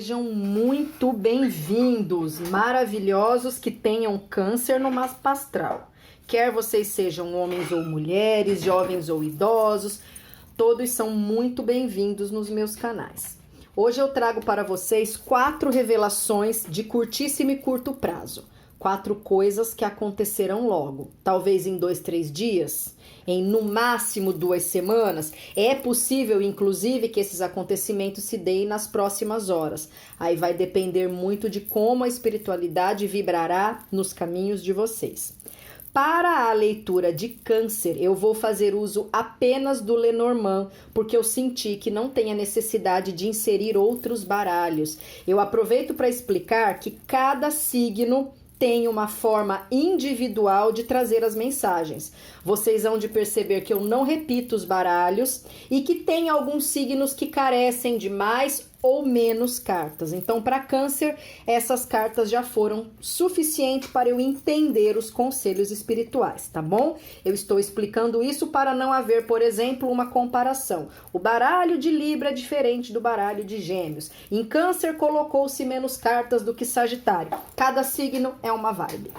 Sejam muito bem-vindos, maravilhosos que tenham câncer no mapa astral. Quer vocês sejam homens ou mulheres, jovens ou idosos, todos são muito bem-vindos nos meus canais. Hoje eu trago para vocês 4 revelações de curtíssimo e curto prazo. 4 coisas que acontecerão logo, talvez em 2, 3 dias, em no máximo 2 semanas. É possível, inclusive, que esses acontecimentos se deem nas próximas horas. Aí vai depender muito de como a espiritualidade vibrará nos caminhos de vocês. Para a leitura de câncer, eu vou fazer uso apenas do Lenormand, porque eu senti que não tem a necessidade de inserir outros baralhos. Eu aproveito para explicar que cada signo tem uma forma individual de trazer as mensagens. Vocês hão de perceber que eu não repito os baralhos e que tem alguns signos que carecem de mais ou menos cartas. Então, para câncer, essas cartas já foram suficientes para eu entender os conselhos espirituais, tá bom? Eu estou explicando isso para não haver, por exemplo, uma comparação. O baralho de Libra é diferente do baralho de Gêmeos. Em câncer, colocou-se menos cartas do que Sagitário. Cada signo é uma vibe.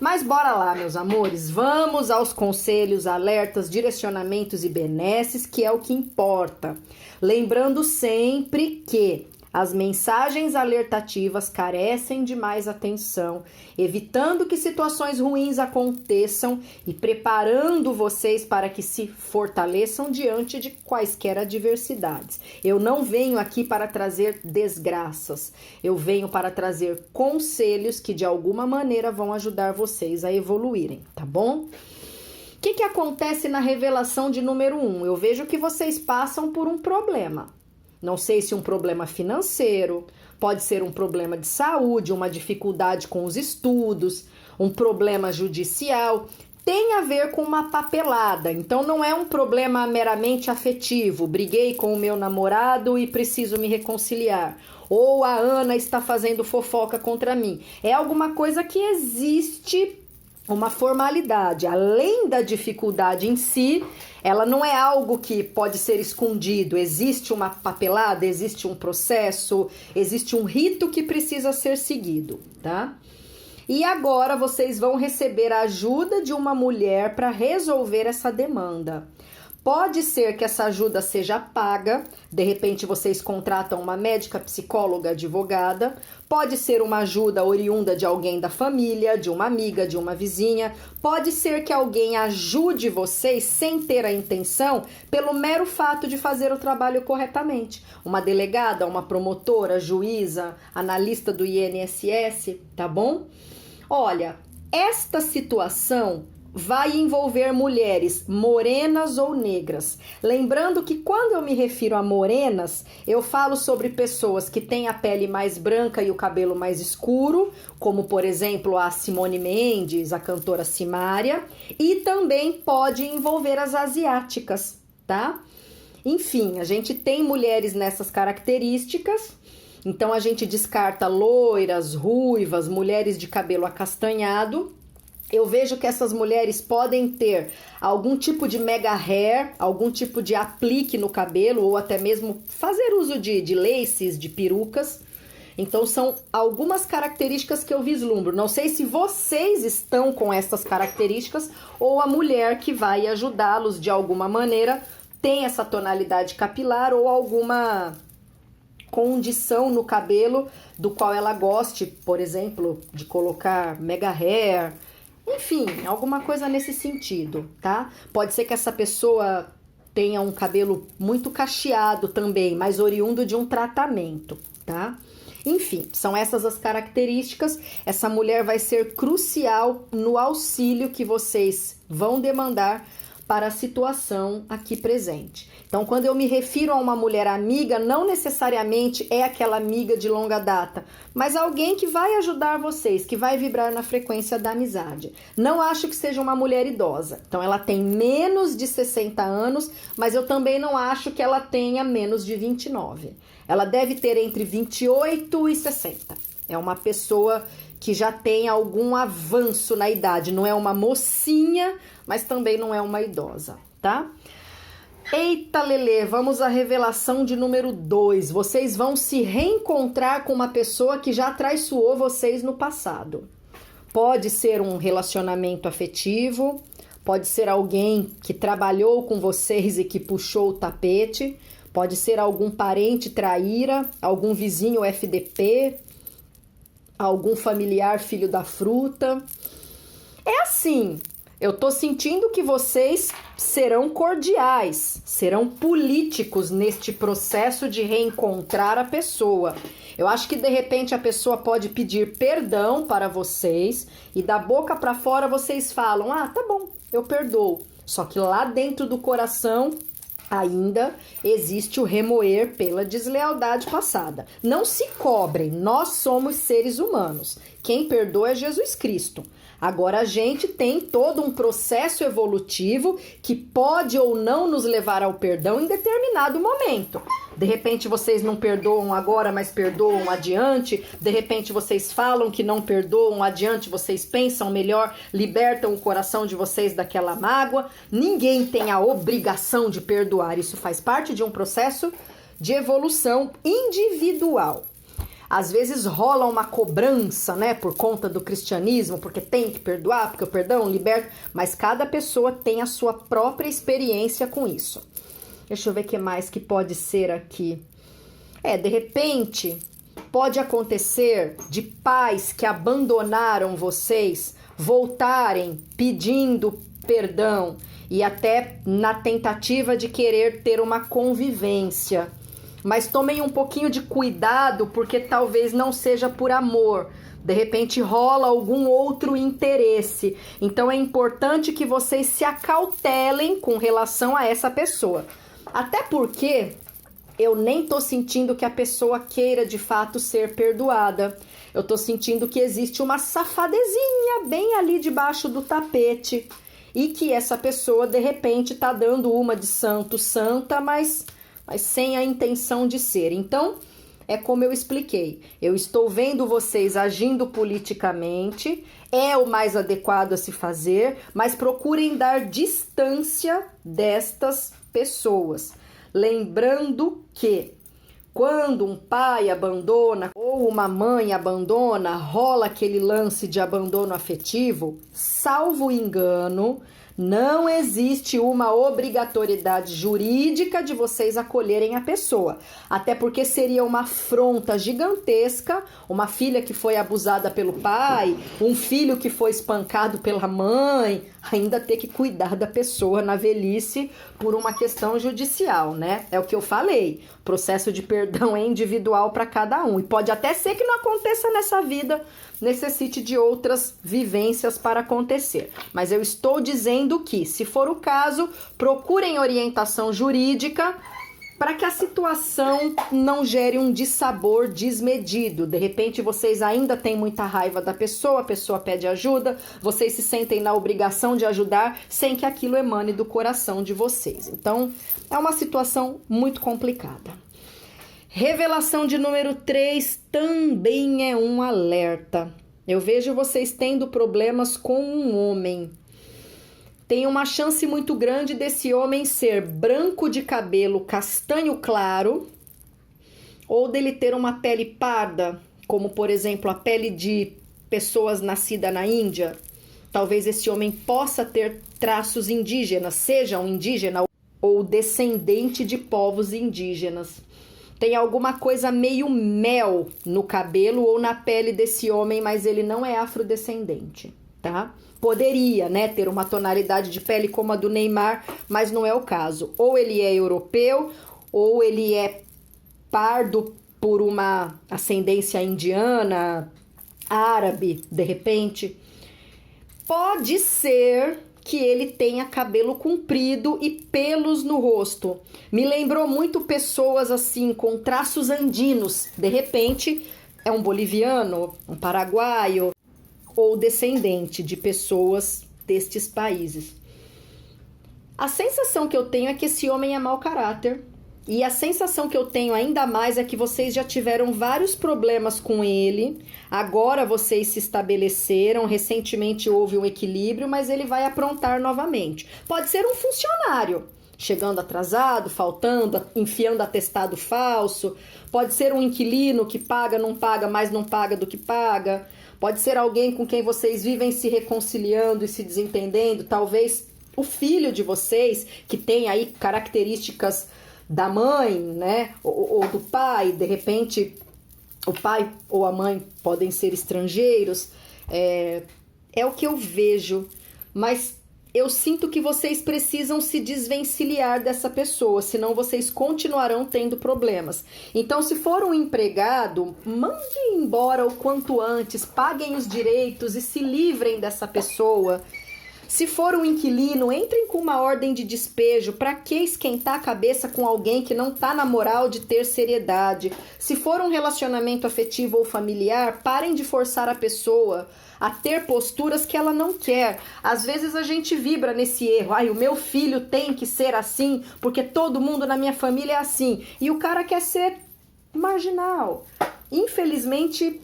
Mas bora lá, meus amores, vamos aos conselhos, alertas, direcionamentos e benesses, que é o que importa. Lembrando sempre que as mensagens alertativas carecem de mais atenção, evitando que situações ruins aconteçam e preparando vocês para que se fortaleçam diante de quaisquer adversidades. Eu não venho aqui para trazer desgraças, eu venho para trazer conselhos que de alguma maneira vão ajudar vocês a evoluírem, tá bom? O que acontece na revelação de número 1? Eu vejo que vocês passam por um problema. Não sei se um problema financeiro, pode ser um problema de saúde, uma dificuldade com os estudos, um problema judicial. Tem a ver com uma papelada, então não é um problema meramente afetivo. Briguei com o meu namorado e preciso me reconciliar. Ou a Ana está fazendo fofoca contra mim. É alguma coisa que existe uma formalidade. Além da dificuldade em si, ela não é algo que pode ser escondido. Existe uma papelada, existe um processo, existe um rito que precisa ser seguido, tá? E agora vocês vão receber a ajuda de uma mulher para resolver essa demanda. Pode ser que essa ajuda seja paga, de repente vocês contratam uma médica, psicóloga, advogada. Pode ser uma ajuda oriunda de alguém da família, de uma amiga, de uma vizinha. Pode ser que alguém ajude vocês sem ter a intenção, pelo mero fato de fazer o trabalho corretamente. Uma delegada, uma promotora, juíza, analista do INSS, tá bom? Olha, esta situação vai envolver mulheres morenas ou negras. Lembrando que quando eu me refiro a morenas, eu falo sobre pessoas que têm a pele mais branca e o cabelo mais escuro, como por exemplo a Simone Mendes, a cantora Simária, e também pode envolver as asiáticas, tá? Enfim, a gente tem mulheres nessas características. Então a gente descarta loiras, ruivas, mulheres de cabelo acastanhado. Eu vejo que essas mulheres podem ter algum tipo de mega hair, algum tipo de aplique no cabelo, ou até mesmo fazer uso de laces, de perucas. Então são algumas características que eu vislumbro. Não sei se vocês estão com essas características ou a mulher que vai ajudá-los de alguma maneira tem essa tonalidade capilar ou alguma condição no cabelo do qual ela goste, por exemplo, de colocar mega hair. Enfim, alguma coisa nesse sentido, tá? Pode ser que essa pessoa tenha um cabelo muito cacheado também, mas oriundo de um tratamento, tá? Enfim, são essas as características. Essa mulher vai ser crucial no auxílio que vocês vão demandar para a situação aqui presente. Então, quando eu me refiro a uma mulher amiga, não necessariamente é aquela amiga de longa data, mas alguém que vai ajudar vocês, que vai vibrar na frequência da amizade. Não acho que seja uma mulher idosa. Então, ela tem menos de 60 anos, mas eu também não acho que ela tenha menos de 29. Ela deve ter entre 28 e 60. É uma pessoa que já tem algum avanço na idade. Não é uma mocinha, mas também não é uma idosa, tá? Eita, Lelê, vamos à revelação de número 2. Vocês vão se reencontrar com uma pessoa que já traiçoou vocês no passado. Pode ser um relacionamento afetivo, pode ser alguém que trabalhou com vocês e que puxou o tapete, pode ser algum parente traíra, algum vizinho FDP, algum familiar filho da fruta. É assim, eu tô sentindo que vocês serão cordiais, serão políticos neste processo de reencontrar a pessoa. Eu acho que de repente a pessoa pode pedir perdão para vocês e da boca para fora vocês falam: "Ah, tá bom, eu perdoo". Só que lá dentro do coração ainda existe o remoer pela deslealdade passada. Não se cobrem, nós somos seres humanos. Quem perdoa é Jesus Cristo. Agora a gente tem todo um processo evolutivo que pode ou não nos levar ao perdão em determinado momento. De repente vocês não perdoam agora, mas perdoam adiante. De repente vocês falam que não perdoam adiante, vocês pensam melhor, libertam o coração de vocês daquela mágoa. Ninguém tem a obrigação de perdoar. Isso faz parte de um processo de evolução individual. Às vezes rola uma cobrança, né, por conta do cristianismo, porque tem que perdoar, porque o perdão liberta, mas cada pessoa tem a sua própria experiência com isso. Deixa eu ver o que mais que pode ser aqui. De repente, pode acontecer de pais que abandonaram vocês voltarem pedindo perdão e até na tentativa de querer ter uma convivência. Mas tomem um pouquinho de cuidado, porque talvez não seja por amor. De repente rola algum outro interesse. Então é importante que vocês se acautelem com relação a essa pessoa. Até porque eu nem tô sentindo que a pessoa queira de fato ser perdoada. Eu tô sentindo que existe uma safadezinha bem ali debaixo do tapete. E que essa pessoa de repente tá dando uma de santo, santa, mas sem a intenção de ser. Então, é como eu expliquei. Eu estou vendo vocês agindo politicamente, é o mais adequado a se fazer, mas procurem dar distância destas pessoas. Lembrando que quando um pai abandona ou uma mãe abandona, rola aquele lance de abandono afetivo, salvo engano, não existe uma obrigatoriedade jurídica de vocês acolherem a pessoa. Até porque seria uma afronta gigantesca, uma filha que foi abusada pelo pai, um filho que foi espancado pela mãe, ainda ter que cuidar da pessoa na velhice por uma questão judicial, né? É o que eu falei. O processo de perdão é individual para cada um. E pode até ser que não aconteça nessa vida, necessite de outras vivências para acontecer. Mas eu estou dizendo que, se for o caso, procurem orientação jurídica para que a situação não gere um dissabor desmedido. De repente, vocês ainda têm muita raiva da pessoa, a pessoa pede ajuda, vocês se sentem na obrigação de ajudar sem que aquilo emane do coração de vocês. Então, é uma situação muito complicada. Revelação de número 3 também é um alerta. Eu vejo vocês tendo problemas com um homem. Tem uma chance muito grande desse homem ser branco de cabelo castanho claro ou dele ter uma pele parda, como por exemplo a pele de pessoas nascidas na Índia. Talvez esse homem possa ter traços indígenas, seja um indígena ou descendente de povos indígenas. Tem alguma coisa meio mel no cabelo ou na pele desse homem, mas ele não é afrodescendente, tá? Poderia, né, ter uma tonalidade de pele como a do Neymar, mas não é o caso. Ou ele é europeu, ou ele é pardo por uma ascendência indiana, árabe, de repente. Pode ser que ele tenha cabelo comprido e pelos no rosto. Me lembrou muito pessoas assim, com traços andinos. De repente, é um boliviano, um paraguaio, ou descendente de pessoas destes países. A sensação que eu tenho é que esse homem é mau caráter. E a sensação que eu tenho ainda mais é que vocês já tiveram vários problemas com ele. Agora vocês se estabeleceram, recentemente houve um equilíbrio, mas ele vai aprontar novamente. Pode ser um funcionário. chegando atrasado, faltando, enfiando atestado falso. Pode ser um inquilino que paga, não paga, mais não paga do que paga. Pode ser alguém com quem vocês vivem se reconciliando e se desentendendo. Talvez o filho de vocês, que tem aí características da mãe, né? Ou do pai. De repente, o pai ou a mãe podem ser estrangeiros. É o que eu vejo. Mas eu sinto que vocês precisam se desvencilhar dessa pessoa, senão vocês continuarão tendo problemas. Então, se for um empregado, mande embora o quanto antes, paguem os direitos e se livrem dessa pessoa. Se for um inquilino, entrem com uma ordem de despejo. Para que esquentar a cabeça com alguém que não tá na moral de ter seriedade? Se for um relacionamento afetivo ou familiar, parem de forçar a pessoa a ter posturas que ela não quer. Às vezes a gente vibra nesse erro. Ai, o meu filho tem que ser assim, porque todo mundo na minha família é assim. E o cara quer ser marginal. Infelizmente,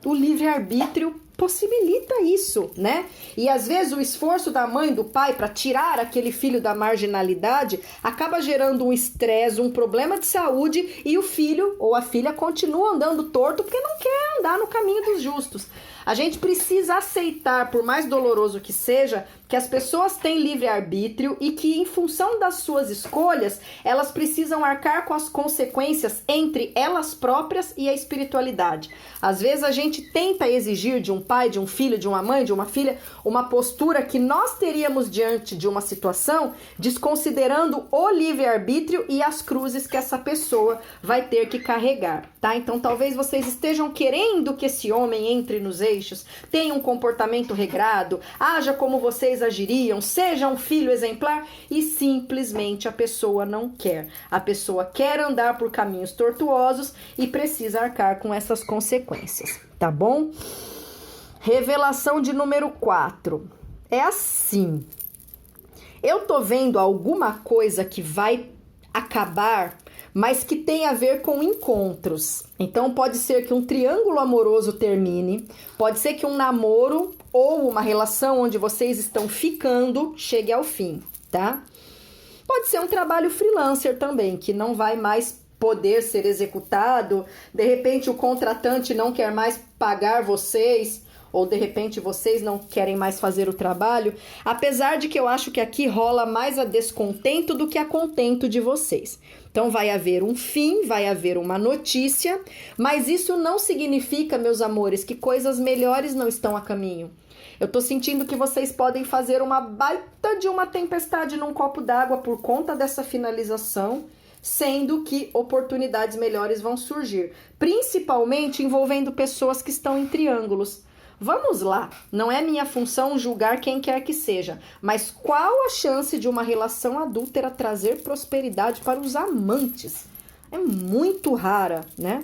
o livre-arbítrio possibilita isso, né? E às vezes o esforço da mãe, do pai para tirar aquele filho da marginalidade acaba gerando um estresse, um problema de saúde, e o filho ou a filha continua andando torto porque não quer andar no caminho dos justos. A gente precisa aceitar, por mais doloroso que seja, que as pessoas têm livre-arbítrio e que, em função das suas escolhas, elas precisam arcar com as consequências entre elas próprias e a espiritualidade. Às vezes a gente tenta exigir de um pai, de um filho, de uma mãe, de uma filha, uma postura que nós teríamos diante de uma situação, desconsiderando o livre-arbítrio e as cruzes que essa pessoa vai ter que carregar, tá? Então talvez vocês estejam querendo que esse homem entre nos eixos, tenha um comportamento regrado, haja como vocês agiriam, seja um filho exemplar, e simplesmente a pessoa não quer. A pessoa quer andar por caminhos tortuosos e precisa arcar com essas consequências, tá bom? Revelação de número 4. É assim. Eu tô vendo alguma coisa que vai acabar, mas que tem a ver com encontros. Então pode ser que um triângulo amoroso termine, pode ser que um namoro ou uma relação onde vocês estão ficando chegue ao fim, tá? Pode ser um trabalho freelancer também, que não vai mais poder ser executado, de repente o contratante não quer mais pagar vocês, ou de repente vocês não querem mais fazer o trabalho, apesar de que eu acho que aqui rola mais a descontento do que a contento de vocês. Então vai haver um fim, vai haver uma notícia, mas isso não significa, meus amores, que coisas melhores não estão a caminho. Eu tô sentindo que vocês podem fazer uma baita de uma tempestade num copo d'água por conta dessa finalização, sendo que oportunidades melhores vão surgir, principalmente envolvendo pessoas que estão em triângulos. Vamos lá, não é minha função julgar quem quer que seja, mas qual a chance de uma relação adúltera trazer prosperidade para os amantes? É muito rara, né?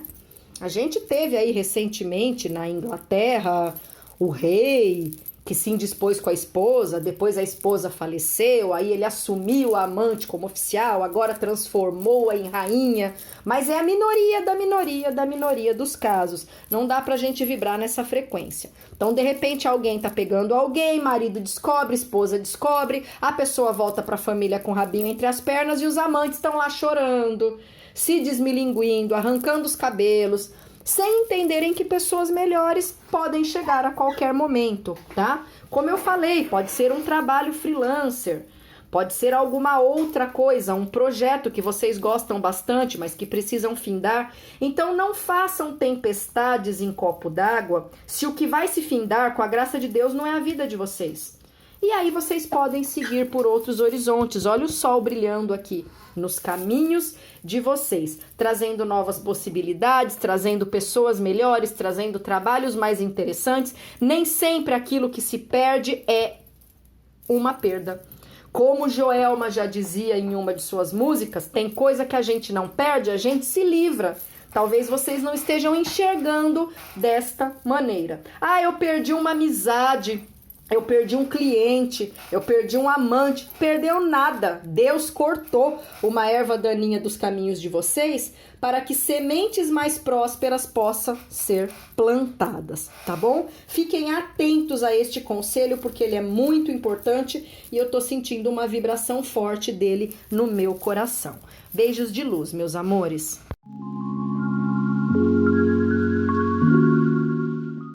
A gente teve aí recentemente na Inglaterra o rei que se indispôs com a esposa, depois a esposa faleceu, aí ele assumiu a amante como oficial, agora transformou-a em rainha, mas é a minoria da minoria da minoria dos casos. Não dá pra gente vibrar nessa frequência. Então, de repente, alguém tá pegando alguém, marido descobre, esposa descobre, a pessoa volta pra família com o rabinho entre as pernas e os amantes estão lá chorando, se desmilinguindo, arrancando os cabelos, sem entenderem que pessoas melhores podem chegar a qualquer momento, tá? Como eu falei, pode ser um trabalho freelancer, pode ser alguma outra coisa, um projeto que vocês gostam bastante, mas que precisam findar. Então não façam tempestades em copo d'água se o que vai se findar, com a graça de Deus, não é a vida de vocês. E aí vocês podem seguir por outros horizontes. Olha o sol brilhando aqui nos caminhos de vocês, trazendo novas possibilidades, trazendo pessoas melhores, trazendo trabalhos mais interessantes. Nem sempre aquilo que se perde é uma perda. Como Joelma já dizia em uma de suas músicas, tem coisa que a gente não perde, a gente se livra. Talvez vocês não estejam enxergando desta maneira. Ah, eu perdi uma amizade. eu perdi um cliente, eu perdi um amante, perdeu nada. Deus cortou uma erva daninha dos caminhos de vocês para que sementes mais prósperas possam ser plantadas, tá bom? Fiquem atentos a este conselho porque ele é muito importante e eu tô sentindo uma vibração forte dele no meu coração. Beijos de luz, meus amores.